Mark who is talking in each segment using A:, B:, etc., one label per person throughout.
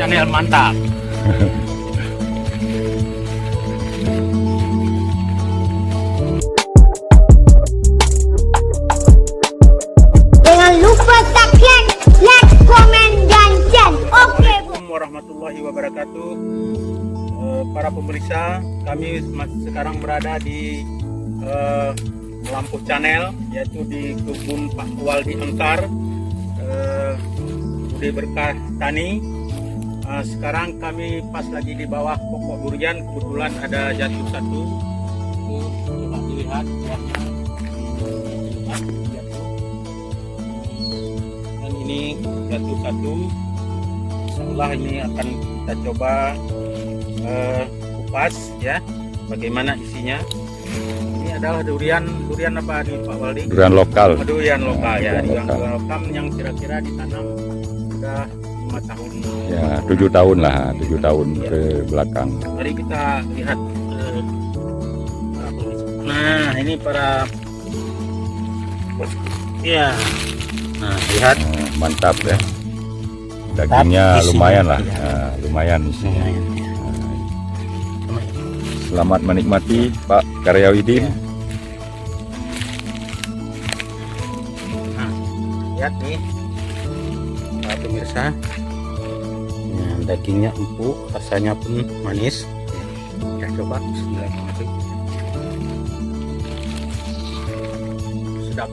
A: channel mantap.
B: Jangan lupa subscribe, like, komen, dan share. Oke.
A: Assalamualaikum warahmatullahi wabarakatuh. Para pemirsa, kami sekarang berada di Melampuh Channel, yaitu di kebun Pak Waldi Angkar, Budi Berkah Tani. Sekarang kami pas lagi di bawah pokok durian, kebetulan ada jatuh satu. Coba dilihat buahnya. Dan ini jatuh satu. Insyaallah ini akan kita coba kupas ya, bagaimana isinya. Ini adalah durian apa nih Pak Waldi?
C: Durian lokal.
A: Durian lokal ya,
C: Durian
A: durian
C: lokal.
A: lokal yang kira-kira ditanam sudah 5 tahun.
C: Ya, 7 tahun lah, 7 tahun
A: Ya.
C: ke belakang.
A: Mari kita lihat. Para pemirsa. Nah, ini para ya. Nah, lihat.
C: Oh, mantap ya. Dagingnya
A: Isinya,
C: lumayan lah,
A: ya.
C: nah, lumayan isinya.
A: Lumayan, ya.
C: Selamat menikmati Pak Karyawidin.
A: Nah, lihat nih para pemirsa. Nah, dagingnya empuk, rasanya pun manis. Ya, coba bismillahirrahmanirrahim. Sedap.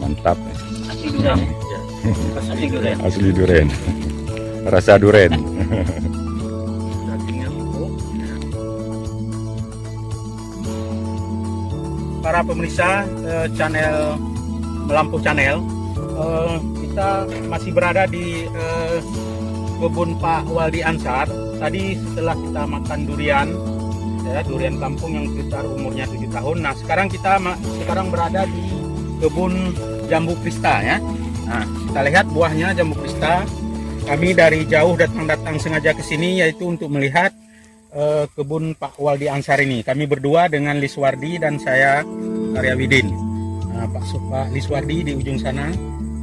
C: Mantap.
A: Asli durian. Ya. Asli durian.
C: Asli duren. Rasa duren.
A: Dagingnya empuk. Para pemirsa channel Melampuh Channel, kita masih berada di kebun Pak Waldi Ansar. Tadi setelah kita makan durian, ya, durian kampung yang sekitar umurnya 7 tahun. Nah, sekarang kita berada di kebun jambu krista ya. Nah, kita lihat buahnya jambu krista. Kami dari jauh datang sengaja ke sini yaitu untuk melihat kebun Pak Waldi Ansar ini. Kami berdua dengan Liswardi dan saya Karyawidin. Nah, Pak Liswardi di ujung sana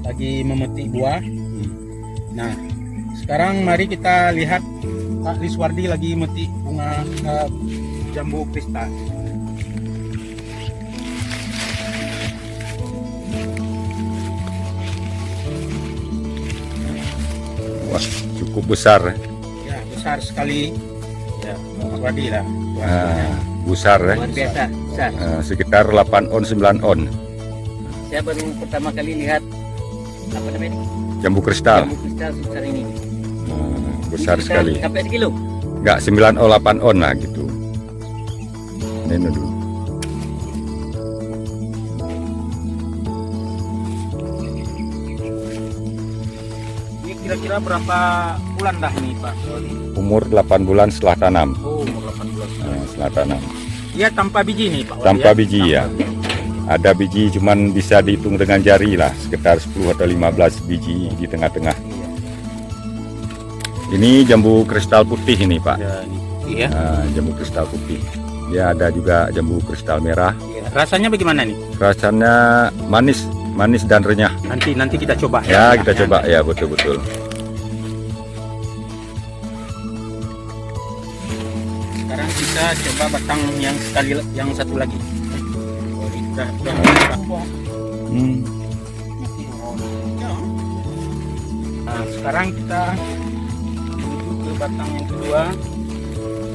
A: lagi memetik buah. Nah, sekarang mari kita lihat Pak Liswardi lagi memetik bunga jambu krista.
C: Wah, cukup besar.
A: Ya, besar sekali. Ya, Pak Liswardi lah.
C: Besar ya.
D: Luar biasa, besar.
C: Sekitar 8 on 9 on.
D: Saya baru pertama kali lihat apa namanya
C: Jambu kristal.
D: jambu kristal sebesar ini.
C: Besar
D: Ini
C: sekali.
D: Sampai sekilo.
C: Enggak 9 on 8 on lah gitu. Ini dulu.
A: Ini kira-kira berapa bulan dah ini Pak Waldi?
C: Umur 8 bulan setelah tanam.
A: Oh, umur 8 bulan.
C: Setelah tanam.
A: Iya, tanpa biji nih Pak Waldi.
C: Tanpa biji,
A: Tanpa
C: ya.
A: biji.
C: Ada biji cuman bisa dihitung dengan jari lah, sekitar 10 atau 15 biji di tengah-tengah.
A: Iya.
C: Ini jambu kristal putih ini Pak.
A: Ya, ini putih ya.
C: Jambu kristal putih. Ya, ada juga jambu kristal merah.
A: Iya. Rasanya bagaimana nih?
C: Rasanya manis dan renyah.
A: Nanti kita coba
C: Ya, kita coba ya, betul-betul.
A: Sekarang kita coba batang yang satu lagi. Oh, ini udah Nah, sekarang kita menuju ke batang yang kedua,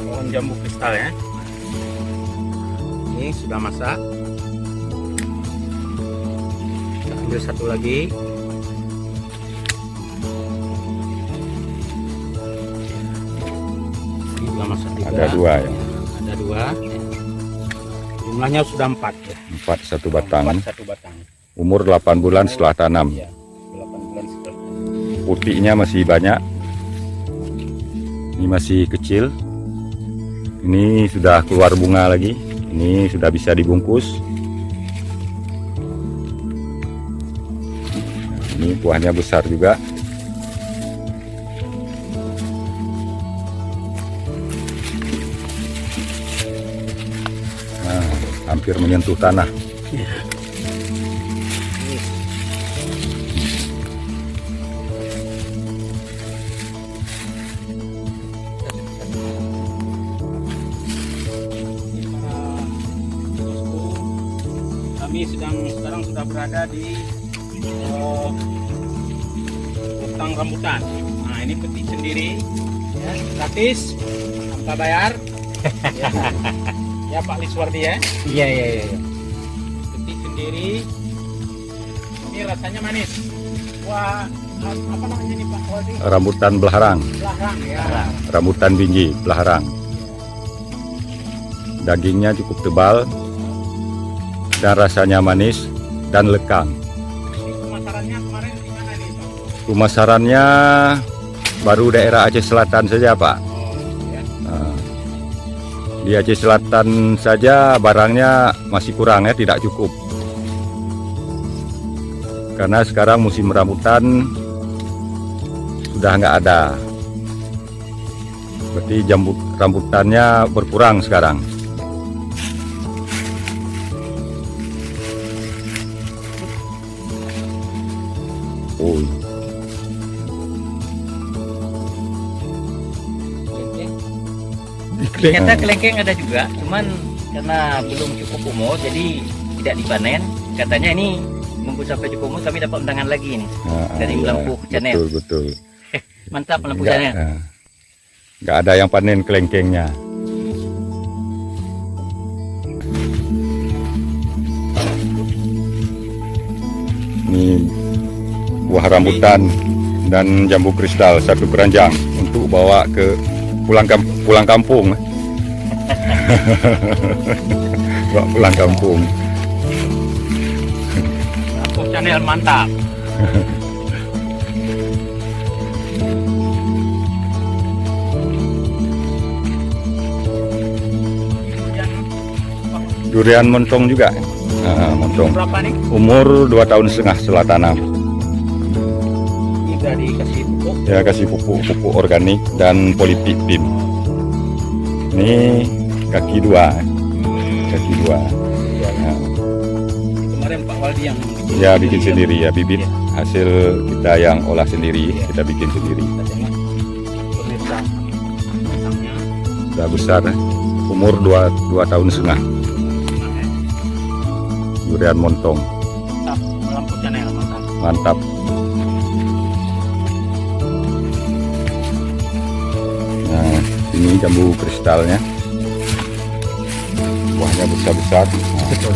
A: pohon jambu kristal ya. Ini sudah masak. Kita ambil satu lagi. Ini sudah masak juga.
C: Ada 2 ya.
A: Ada 2. Jumlahnya sudah 4 ya.
C: 4 satu batang.
A: 4 satu batang.
C: Umur 8 bulan setelah tanam.
A: Ya, 8 bulan setelah.
C: Putihnya masih banyak. Ini masih kecil. Ini sudah keluar bunga lagi. Ini sudah bisa dibungkus. Ini buahnya besar juga. Nah, hampir menyentuh tanah.
A: yang sekarang sudah berada di hutan rambutan. Nah, ini petik sendiri, ya, gratis, tanpa bayar. Ya, ya Pak Liswardi ya.
D: Iya.
A: Petik sendiri. Ini rasanya manis. Wah, apa namanya nih Pak Waldi?
C: Rambutan belarang,
A: Belarang ya.
C: rambutan biji belarang. Dagingnya cukup tebal dan rasanya manis dan lekang.
A: Ini pemasarannya kemarin di mana nih Pak?
C: Pemasarannya baru daerah Aceh Selatan saja Pak.
A: Ya.
C: Nah, di Aceh Selatan saja barangnya masih kurang ya, tidak cukup. Karena sekarang musim rambutan sudah nggak ada. Berarti rambutannya berkurang sekarang. Oh,
D: Ternyata kelengkeng ada juga, cuman karena belum cukup umur jadi tidak dipanen. Katanya ini nunggu sampai cukup umur kami dapat undangan lagi nih dari Melampuh Channel.
C: Betul.
D: Mantap Melampuh
C: Nggak,
D: Channel.
C: nggak ada yang panen kelengkengnya. Ini buah rambutan dan jambu kristal satu keranjang untuk bawa ke pulang kampung. Bawa pulang kampung.
A: Melampuh Channel mantap.
C: Durian montong juga. Nah, montong.
A: Berapa nih?
C: Umur 2,5 tahun setelah tanam.
A: Ini udah dikasih pupuk.
C: Ya, kasih pupuk organik dan polipipim. Ini kaki dua. Kaki dua. Nah,
A: Kemarin Pak Waldi yang
C: ya bikin sendiri ya, bibit hasil kita yang olah sendiri, kita bikin sendiri.
A: Kita tengok pemirsa batangnya.
C: Sudah besar, umur 2,5 tahun. Durian montong,
A: Mantap, Melampuh Channel mantap.
C: mantap. Nah, ini jambu kristalnya, buahnya besar-besar. Nah, tuh.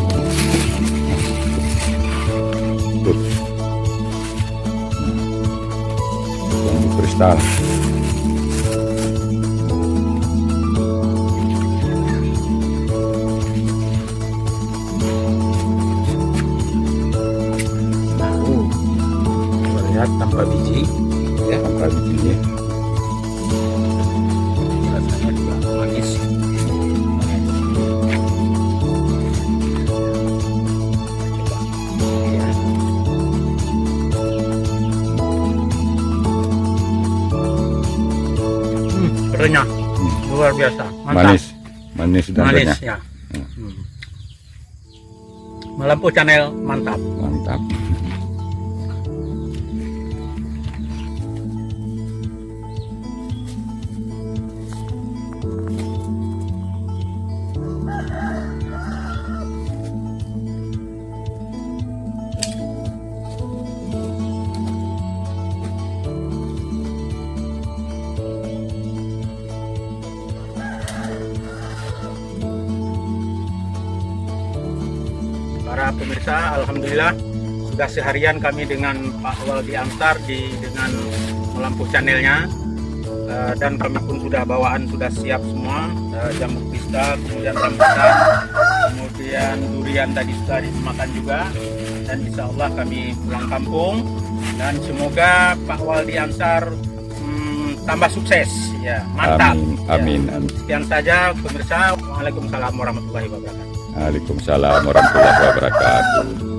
C: Jambu kristal.
A: Lihat tanpa biji, ya,
C: Tanpa bijinya.
A: rasanya juga manis. Coba, ya. Renyah, luar biasa, mantap.
C: Manis dan
A: Manis
C: renyah.
A: ya. Melampuh Channel mantap.
C: Mantap.
A: Para pemirsa, alhamdulillah sudah seharian kami dengan Pak Waldi Ansar dengan Melampuh Channelnya. Dan kami pun sudah bawaan sudah siap semua, jambu kristal, kemudian rambutan, kemudian durian tadi sudah dimakan juga, dan insya Allah kami pulang kampung dan semoga Pak Waldi Ansar tambah sukses ya, mantap.
C: Amin.
A: Ya. Sekian saja pemirsa. Waalaikumsalam warahmatullahi wabarakatuh.
C: Waalaikumsalam warahmatullahi wabarakatuh.